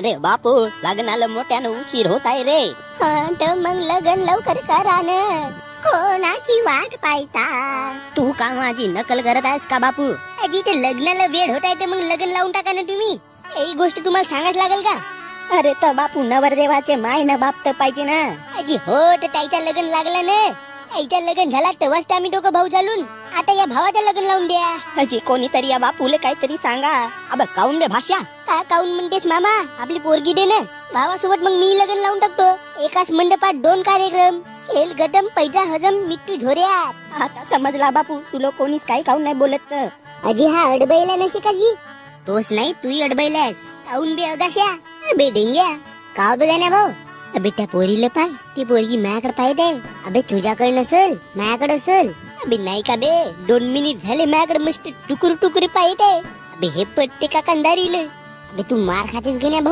अरे बापू, लग्नाला मोठ्यानं उशीर होत आहे रे. तर मग लग्न लवकर करा ना. कोणाची वाट पाहता? तू का माझी नकल करत आहेस का बापू? जिथे लग्नाला वेळ होत आहे तर मग लग्न लावून टाका ना तुम्ही. ही गोष्ट तुम्हाला सांगायच लागेल का? अरे तर बापू, नवरदेवाचे माय ना बाप तर पाहिजे ना. अजी हो, तर त्याच्या लग्न लागलं ना. त्याच्या लग्न झाला तेव्हाच आम्ही दोघं भाऊ झालून. आता या भावाचं लग्न लावून द्या. अजी कोणीतरी या बापूले काहीतरी सांगा. अब काऊन रे भाषा? का काऊन म्हणतेस मामा? आपली पोरगी दे ना. भावासोबत मग मी लग्न लावून टाकतो. एकाच मंडपात 2 कार्यक्रम. खेल गटम पैजा हजम मिट्टू झोऱ्या. आता समजला बापू, तुला कोणीच काही काऊन नाही बोलत तर. अजी हा अडबैला नसे का जी? तोच नाही, तूही अडबैलास. काऊन बे अगाश्या? अबे डेंग्या का बघा भाऊ. अबे त्या पोरीला पाय, ती पोरगी माझ्याकडे पाहिजे. अबे तुझ्याकडे नसेल, माझ्याकडे असेल. अबे नाही का बे, 2 मिनिट झाले माझ्याकडे मस्त टुकुर टुकुर पाहिजे. अबे हे पट्टे का कंदारील. अबे तू मार खातेस गण्या भाऊ.